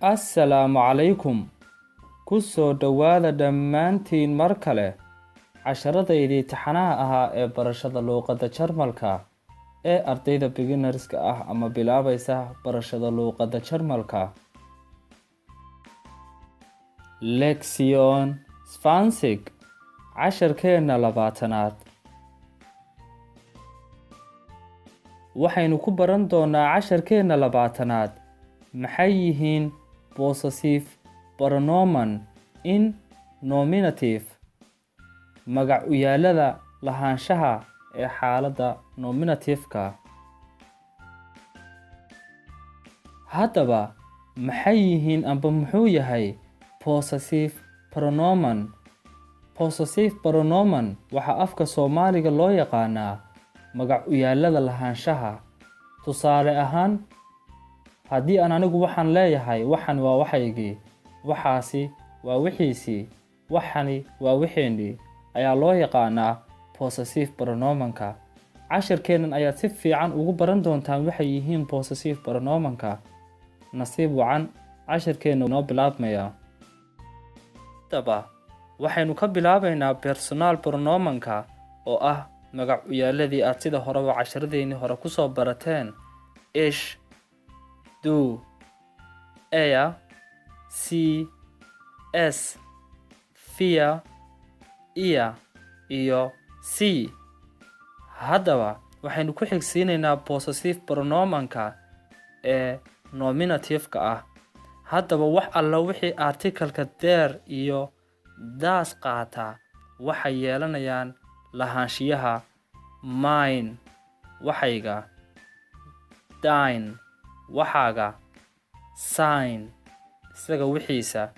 Assalaamu calaykum. Ku soo dhowaada dhammaantiin mar kale casharadaydii taxanaha ahaa ee barashada luqadda Jarmalka ee ardayda beginnerska ah ama bilaabaysa barashada luqadda Jarmalka. Lexion 20 casharkeena 20aad. Waxaynu ku baran doonaa casharkeena 20aad maxay yihiin possessive pronomen in nominative, magac u yaalada lahaanshaha ee xaaladda nominative-ka. Haddaba maxay yihiin amba muxuu yahay possessive pronomen? Possessive pronomen waxa afka Soomaaliga loo yaqaanaa magac u yaalada lahaanshaha. Tusaale ahaan, haddii aan anigu waxaan leeyahay waxan waa waxaygii, waxaasi waa wixiisii, waxani waa wixeenii, ayaa loo yaqaanaa possessive pronomenka. Casharkeenan ayaad si fiican ugu baran doontaan waxay yihiin possessive pronomenka. Nasiib wacan, casharkeena noo bilaabmaya. Haddaba waxaynu ka bilaabaynaa personal pronomenka oo ah magac u yaaladii aad sida horeba casharadeennii hore ku soo barateen. Ich, du, er, sie, es, wir, ihr iyo sie. Haddaba waxaynu ku xigsiinaynaa possessive pronomenka ee nominative-ka ah. Haddaba wax alla wixii article-ka der iyo das qaata waxay yeelanayaan lahaanshiyaha mine, waxayga, dein, waxaaga, sein, isaga wixiisa,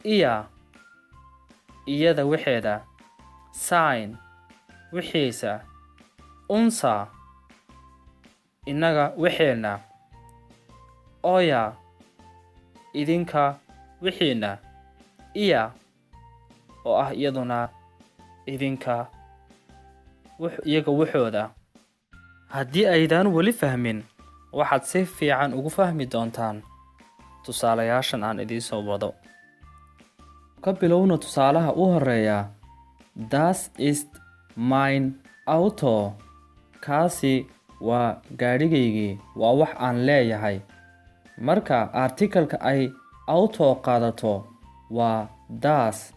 ihr, iyada wixeeda, sein, wixiisa, unser, inaga wixeena, euer, idinka wixiina, ihr, oo ah iyaduna idinka iyaga wixooda. Haddii aydaan weli fahmin, waxaad si fiican ugu fahmi doontaan tusaalayaashan aan idiin soo wado. Ka bilowna tusaalaha u horeeya. Das ist mein Auto. Kaasi waa gaadhigaygii, waa wax aan leeyahay. Marka article-ka ay auto qaadato waa das.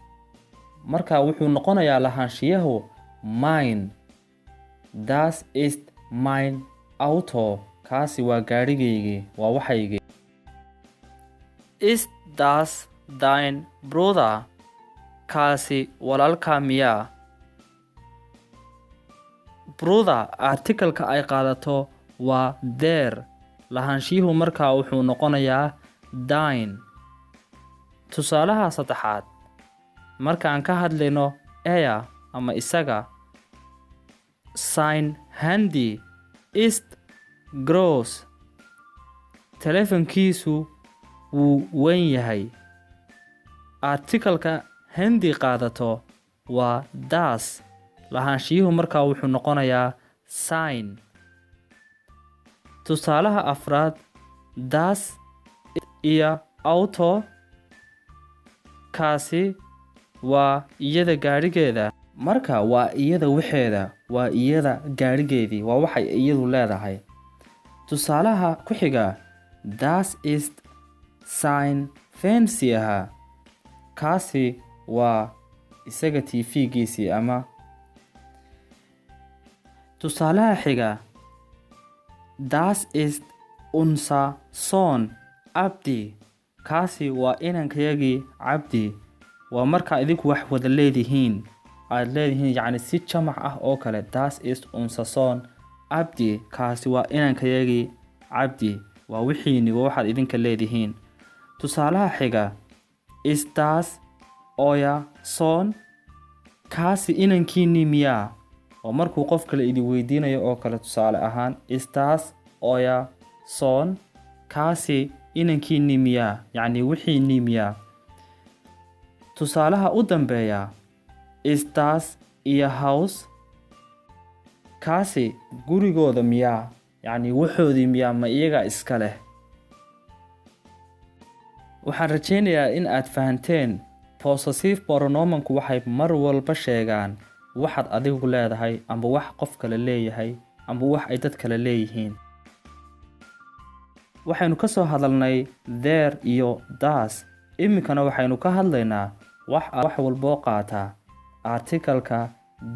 Marka wuxuu noqonayaa lahaanshiyahu mine. Das ist mein Auto. Kaasi waa gaadhigaygii, waa waxaygii. Ist das dein Bruder? Kaasi walaalkaa miyaa? Bruder article-ka ay qaadato waa der. Lahaanshiyuhu markaa wuxuu noqonayaa dein. Tusaalaha saddexaad. Markaan ka hadlayno er ama isaga, sein Handy ist groß. Telefonkiisu wuu weyn yahay. Article-ka handy qaadato waa das. Lahaanshiyuhu markaa wuxuu noqonayaa sein. Tusaalaha afraad. Das iyo auto. Kaasi waa iyada gaadhigeeda. Marka waa iyada wixeeda, waa iyada gaadhigeedii, waa waxay iyadu leedahay. Tusaalaha ku xiga. Das ist sein Fernseher. Kaasi waa isaga TV-giisii ama. Tusaalaha xiga. Das ist unser Sohn Abdi. Kaasi waa inankayagii Cabdi. Waa markaa idinku wax wada leedihiin, aad leedihiin yacni si jamac ah oo kale. Das ist unser Sohn Abdi. Kaasi waa inankayagii Cabdi, waa wixiini, waa waxaad idinka leedihiin. Tusaalaha xiga. Ist das euer Sohn? Kaasi inankiinii miyaa? oo markuu qof kale idin weydiinayo oo kale. Tusaale ahaan, ist das euer Sohn? Kaasi inankiinii miyaa, yacni wixiinii miyaa? Tusaalaha u dambeeya. Ist das ihr Haus? Kaasi gurigooda miyaa, yacni waxoodii miyaa, ma iyaga iska leh? waxaan rajaynayaa in aad fahanteen possessive pronomanku waxay mar walba sheegaan waxaad adigu leedahay amba wax qof kale leeyahay amba wax ay dad kale leeyihiin. waxaynu ka soo hadalnay there iyo das. iminkana waxaynu ka hadlaynaa wax walboo qaata artikalka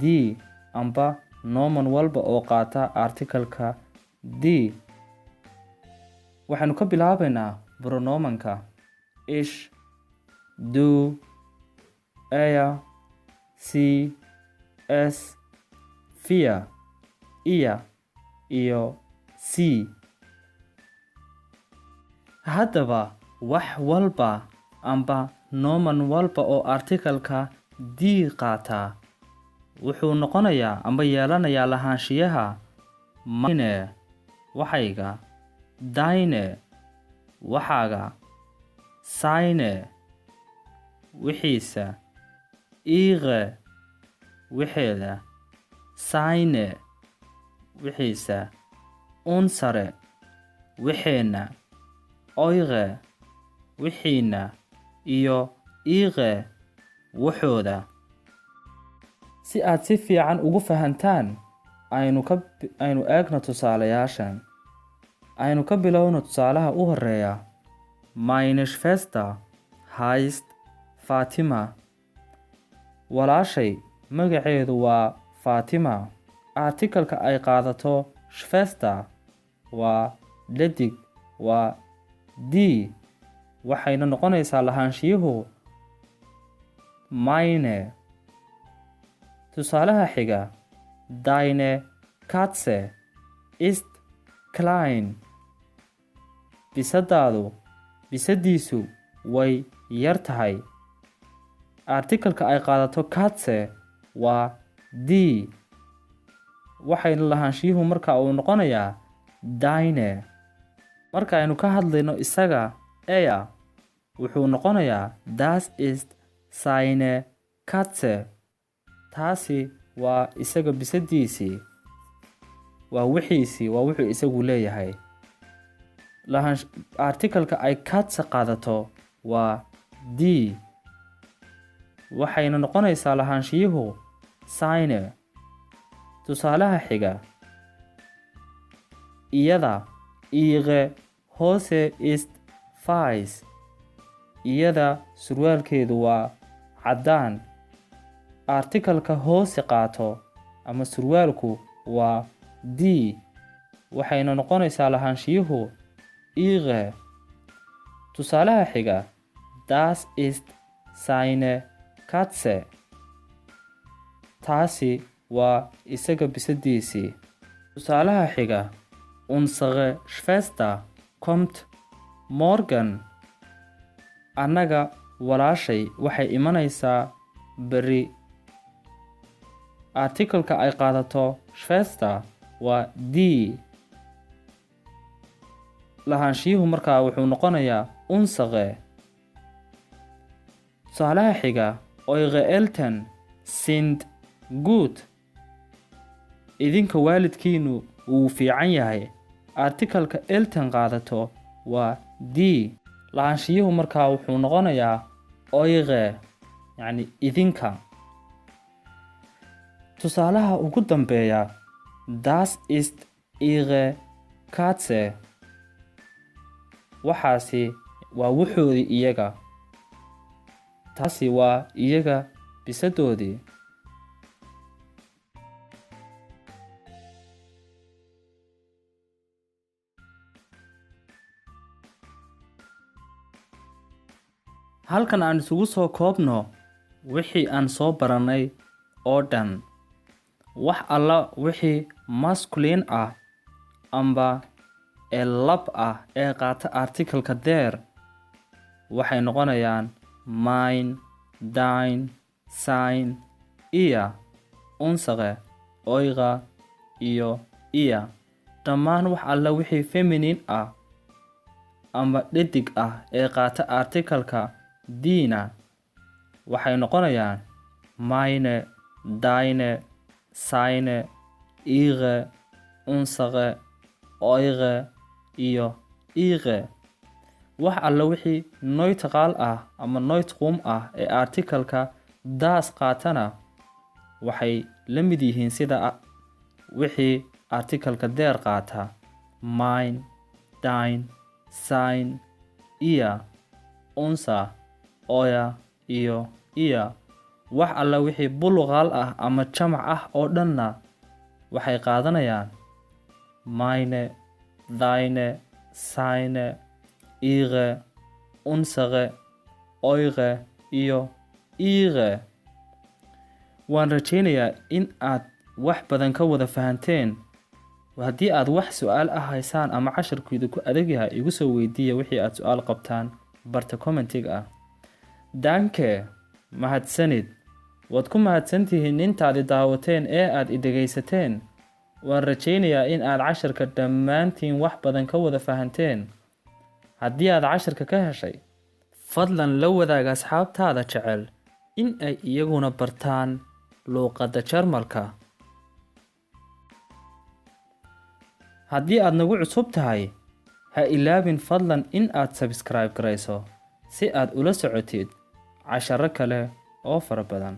d amba noman walba oo qaata artikalka d. waxaynu ka bilaabaynaa pronomanka ish, do, er, sie, es, wir, ihr iyo sie. haddaba wax walba amba noman walba oo artikalka d qaata wuxuu noqonayaa amba yeelanayaa lahaanshiyaha meine waxayga, deine waxaaga, seine wixiisa, ihre wixeeda, seine wixiisa, unsere wixeenna, eure wixiina iyo ihre wuxooda. si aad si fiican ugu fahantaan aynu eegno tusaalayaashan. aynu ka bilowno tusaalaha u horeeya. meine Schwester heißt Fatima. walaashay magaceedu waa Fatima. artikalka ay qaadato Schwester waa dhadig, waa d, waxayna noqonaysaa lahaanshiyuhu meine. tusaalaha xiga. deine Katze ist klein. bisadiisu way yar tahay. artikalka ay qaadato Katze waa d, waxayna lahaanshiyuhu marka uu noqonayaa deine. marka aynu ka hadlayno isaga er wuxuu noqonayaa das ist seine Katze. taasi waa isaga bisadiisii, waa wixiisii, waa wuxuu isagu leeyahay. artikalka ay Katze qaadato waa d, waxayna noqonaysaa lahaanshiyuhu seine. tusaalaha xiga. iyada ihre Hose ist weiß. iyada surwaalkeedu waa caddaan. artikalka hoose qaato ama surwaalku waa d, waxayna noqonaysaa lahaanshiyuhu ihre. tusaalaha xiga. das ist seine Katze. taasi waa isaga bisadiisii. tusaalaha xiga. unsere Schwester kommt morgen. annaga walaashay waxay imanaysaa beri. artikalka ay qaadato Schwester waa d, lahaanshiyuhu markaa wuxuu noqonayaa unsere. tusaalaha xiga. eure Eltern sind gut. idinka waalidkiinu wuu fiican yahay. artikalka Eltern qaadato waa d, lahaanshiyuhu markaa wuxuu noqonayaa eure, yacni idinka. tusaalaha ugu dambeeya. das ist ihre Katze. waxaasi waa wuxoodii iyaga. taasi waa iyaga bisadoodii. halkan aan isugu soo koobno wixii aan soo barannay oo dhan. wax alla wixii masculine ah amba ee lab ah ee qaata artikalka there waxay noqonayaan mein, dein, sein, ihr, unsere, eure iyo ihr. dhammaan wax alla wixii feminine ah amba dhadig ah ee qaata artikalka dina waxay noqonayaan meine, deine, seine, ihre, unsere, eure iyo ihre. wax alla wixii neutral ah ama neutrum ah ee article-ka das qaatana waxay la mid yihiin sida wixii article-ka der qaata mein, dein, sein, ihr, unser, euer iyo ihr. wax alla wixii plural ah ama jamac ah oo dhanna waxay qaadanayaan meine, deine, seine, ihre, unsere, eure iyo ihre. waan rajaynayaa in aad wax badan ka wada fahanteen. haddii aad wax su'aal ah haysaan ama casharkooda ku adag yahay igu soo weydiiya wixii aad su'aal qabtaan barta commentiga ah. danke, mahadsanid. waad ku mahadsantihiin intaad i daawateen ee aad i dhegaysateen. waan rajaynayaa in aad casharka dhammaantiin wax badan ka wada fahanteen. haddii aad casharka ka heshay fadlan la wadaaga asxaabtaada jecel in ay iyaguna bartaan luuqadda Jarmalka. haddii aad nagu cusub tahay ha ilaabin fadlan in aad subscribe garayso si aad ula socotid casharro kale oo fara badan.